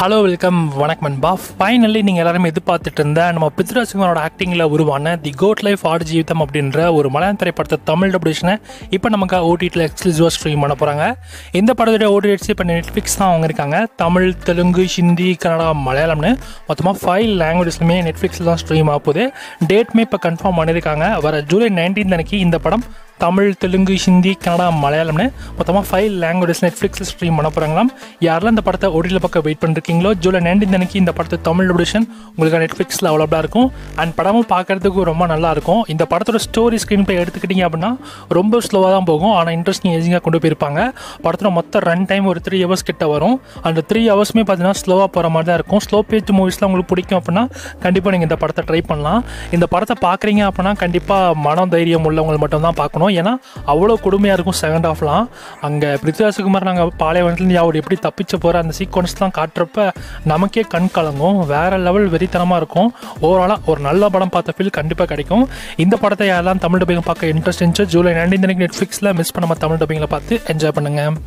Hello welcome வணக்கம் நண்பா. Finally நீங்கள் எல்லாருமே எதிர்பார்த்துட்டு இருந்த நம்ம பிருத்விராஜ் சுகுமாரோட ஆக்டிங்கில் உருவான தி கோட் லைஃப் ஆடு ஜீவிதம் அப்படின்ற ஒரு மலையாள திரைப்படத்தை தமிழ் டபிள்யூஷனை இப்போ நமக்கு ஓடிடியில் எக்ஸ்க்ளூசிவாக ஸ்ட்ரீம் பண்ண போகிறாங்க. இந்த படத்தோட ஓடிடிஎட்ஸ் இப்போ நெட்ஃப்ளிக்ஸ் தான் அவங்க இருக்காங்க. தமிழ், தெலுங்கு, ஹிந்தி, கன்னடா, மலையாளம்னு மொத்தமாக 5 லாங்குவேஜஸ்லுமே நெட்ஃப்ளிக்ஸில் தான் ஸ்ட்ரீம் ஆக போகுது. டேட்மே இப்போ கன்ஃபார்ம் பண்ணியிருக்காங்க. வர ஜூலை 19 அன்னைக்கு இந்த படம் தமிழ், தெலுங்கு, ஹிந்தி, கன்னடா, மலையாளம்னு மொத்தமாக 5 லாங்குவேஜஸ் நெட்ஃப்ளிக்ஸில் ஸ்ட்ரீம் பண்ண போகிறாங்களாம். யாரெல்லாம் இந்த படத்தை ஓடிடியில் பக்கம் வெயிட் பண்ணிருக்கீங்களோ ஜூலை 19 அன்னைக்கு இந்த படத்தை தமிழ் டபிள்யூஷன் உங்களுக்கு நெட்ஃப்ளிக்ஸில் அவைலபிளாக இருக்கும். அண்ட் படமும் பார்க்குறதுக்கு ரொம்ப நல்லாயிருக்கும். இந்த படத்தோட ஸ்டோரி ஸ்க்ரீன் பிளே எடுத்துக்கிட்டிங்க அப்படின்னா ரொம்ப ஸ்லோவாக தான் போகும், ஆனால் இன்ட்ரெஸ்டிங் ஏஜிங்காக கொண்டு போயிருப்பாங்க. படத்தோட மொத்த ரன் டைம் ஒரு 3 hours கிட்ட வரும். அந்த 3 hours பார்த்தீங்கன்னா ஸ்லோவாக போகிற மாதிரி தான் இருக்கும். ஸ்லோ பேஜ் மூவிஸ்லாம் உங்களுக்கு பிடிக்கும் அப்படின்னா கண்டிப்பாக நீங்கள் இந்த படத்தை ட்ரை பண்ணலாம். இந்த படத்தை பார்க்குறீங்க அப்படின்னா கண்டிப்பாக மனம் தைரியம் உள்ளவங்க மட்டும் தான் பார்க்கணும். ஏன்னா அவ்வளோ கொடுமையாக இருக்கும். செகண்ட் ஹாஃப்லாம் அங்கே பிருத்விராஜ் சுகுமார் நாங்கள் பாலைவனத்துலேருந்து அவர் எப்படி தப்பிச்ச போகிற அந்த சீக்வன்ஸ்லாம் காட்டுறப்ப நமக்கே கண் கலங்கும். வேறு லெவல் வெறித்தனமாக இருக்கும். ஓவராலாக ஒரு நல்ல படம் பார்த்த ஃபீல் கண்டிப்பாக கிடைக்கும். இந்த படத்தை யாரெல்லாம் தமிழ் டப்பிங் பார்க்க இன்ட்ரெஸ்ட் இருந்துச்சு ஜூலை 19 நெட்ஃப்ளிக்ஸில் மிஸ் பண்ணாமல் தமிழ் டப்பிங்கில் பார்த்து என்ஜாய் பண்ணுங்கள்.